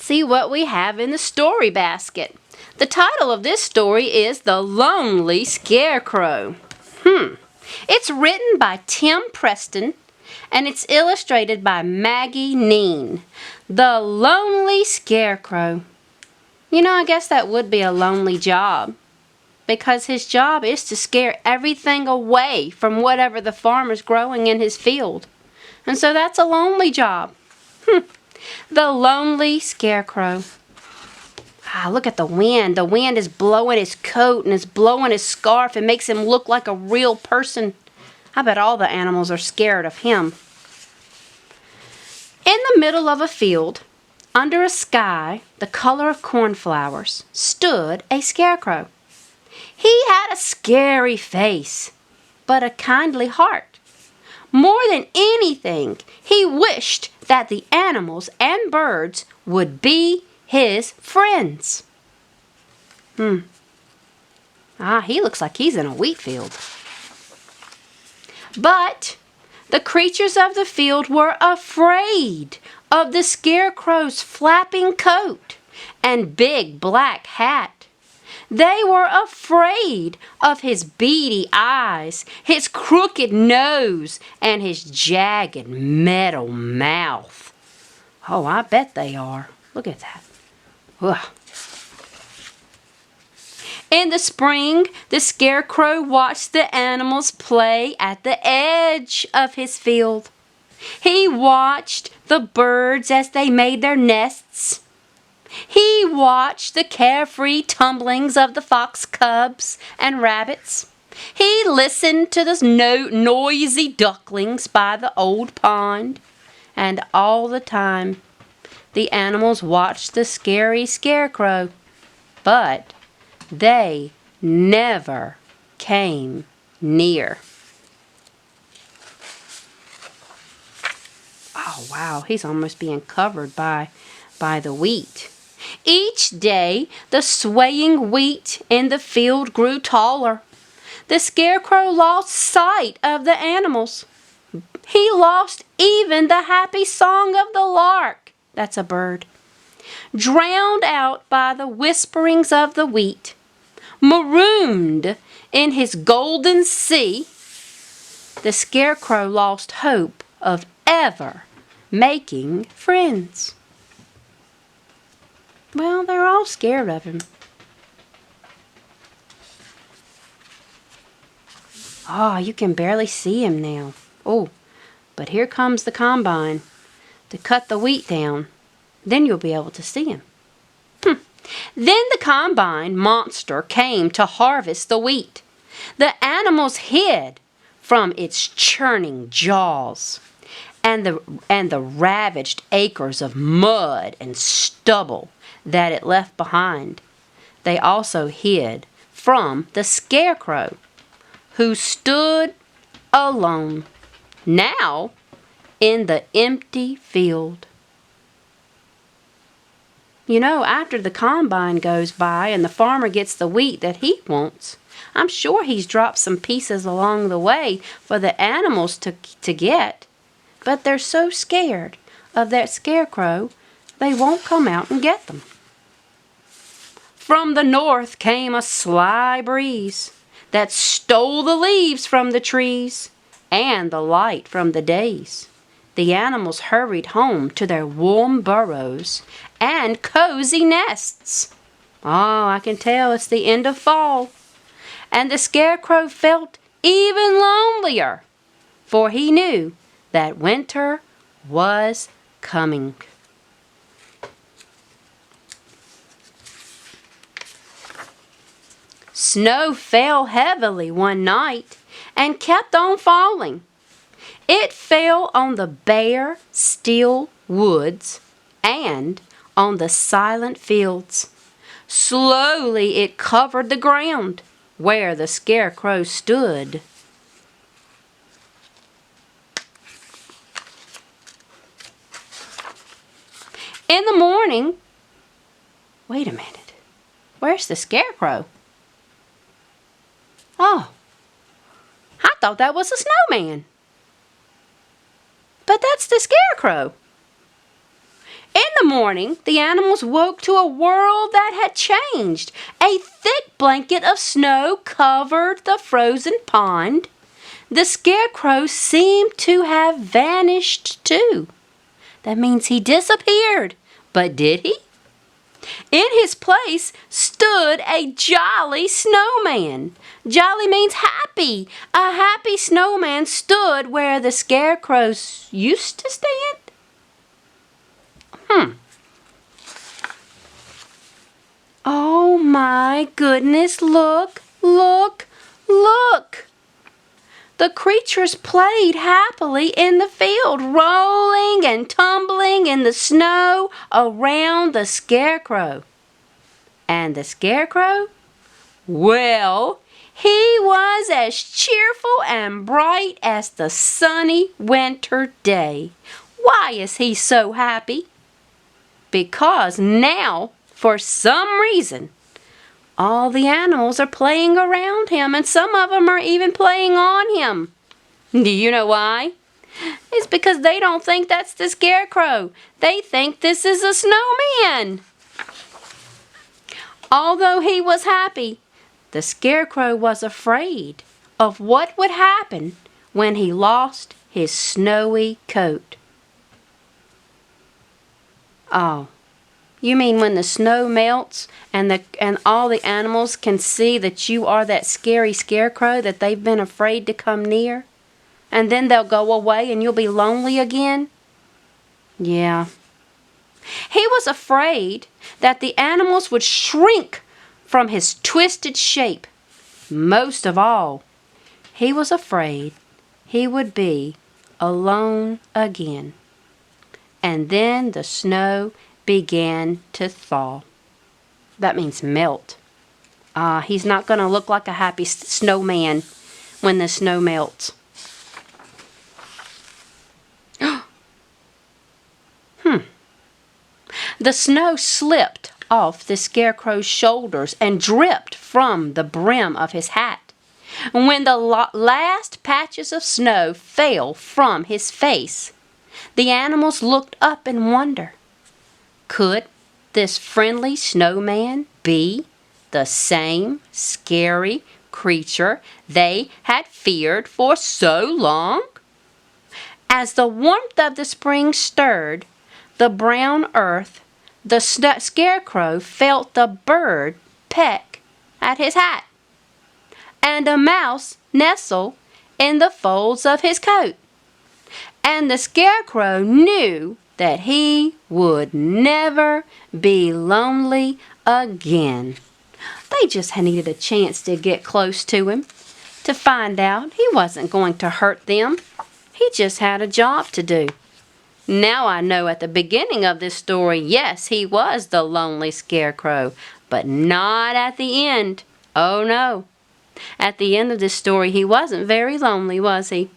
see what we have in the story basket. The title of this story is The Lonely Scarecrow. It's written by Tim Preston and it's illustrated by Maggie Neen. The Lonely Scarecrow. You know, I guess that would be a lonely job, because his job is to scare everything away from whatever the farmer's growing in his field. And so that's a lonely job. The Lonely Scarecrow. Look at the wind. The wind is blowing his coat and is blowing his scarf and makes him look like a real person. I bet all the animals are scared of him. In the middle of a field, under a sky the color of cornflowers, stood a scarecrow. He had a scary face, but a kindly heart. More than anything, he wished that the animals and birds would be his friends. He looks like he's in a wheat field. But the creatures of the field were afraid of the scarecrow's flapping coat and big black hat. They were afraid of his beady eyes, his crooked nose, and his jagged metal mouth. Oh, I bet they are. Look at that. Ugh. In the spring, the scarecrow watched the animals play at the edge of his field. He watched the birds as they made their nests. He watched the carefree tumblings of the fox cubs and rabbits. He listened to the noisy ducklings by the old pond. And all the time, the animals watched the scary scarecrow. But they never came near. Oh, wow, he's almost being covered by the wheat. Each day, the swaying wheat in the field grew taller. The scarecrow lost sight of the animals. He lost even the happy song of the lark. That's a bird. Drowned out by the whisperings of the wheat. Marooned in his golden sea, the scarecrow lost hope of ever making friends. Well, they're all scared of him. Oh, you can barely see him now. Oh, but here comes the combine to cut the wheat down. Then you'll be able to see him. Then the combine monster came to harvest the wheat. The animals hid from its churning jaws and the ravaged acres of mud and stubble that it left behind. They also hid from the scarecrow, who stood alone, now in the empty field. You know, after the combine goes by and the farmer gets the wheat that he wants, I'm sure he's dropped some pieces along the way for the animals to get. But they're so scared of that scarecrow, they won't come out and get them. From the north came a sly breeze that stole the leaves from the trees and the light from the days. The animals hurried home to their warm burrows and cozy nests. Oh, I can tell it's the end of fall. And the scarecrow felt even lonelier, for he knew that winter was coming. Snow fell heavily one night and kept on falling. It fell on the bare, still woods and on the silent fields. Slowly it covered the ground where the scarecrow stood. In the morning, wait a minute, where's the scarecrow? Oh, I thought that was a snowman. But that's the scarecrow. In the morning, the animals woke to a world that had changed. A thick blanket of snow covered the frozen pond. The Scarecrow seemed to have vanished too. That means he disappeared. But did he? In his place stood a jolly snowman. Jolly means happy. A happy snowman stood where the scarecrows used to stand. Oh my goodness, look, look, look. The creatures played happily in the field, rolling and tumbling in the snow around the Scarecrow. And the Scarecrow? Well, he was as cheerful and bright as the sunny winter day. Why is he so happy? Because now, for some reason, all the animals are playing around him, and some of them are even playing on him. Do you know why? It's because they don't think that's the Scarecrow. They think this is a snowman. Although he was happy, the Scarecrow was afraid of what would happen when he lost his snowy coat. Oh, you mean when the snow melts and all the animals can see that you are that scary Scarecrow that they've been afraid to come near? And then they'll go away and you'll be lonely again? Yeah. He was afraid that the animals would shrink from his twisted shape. Most of all, he was afraid he would be alone again. And then the snow began to thaw. That means melt. He's not going to look like a happy snowman when the snow melts. The snow slipped off the Scarecrow's shoulders and dripped from the brim of his hat. When the last patches of snow fell from his face, the animals looked up in wonder. Could this friendly snowman be the same scary creature they had feared for so long? As the warmth of the spring stirred the brown earth, the Scarecrow felt the bird peck at his hat, and a mouse nestle in the folds of his coat. And the Scarecrow knew that he would never be lonely again. They just needed a chance to get close to him, to find out he wasn't going to hurt them. He just had a job to do. Now I know at the beginning of this story, yes, he was the lonely Scarecrow, but not at the end. Oh no. At the end of this story, he wasn't very lonely, was he?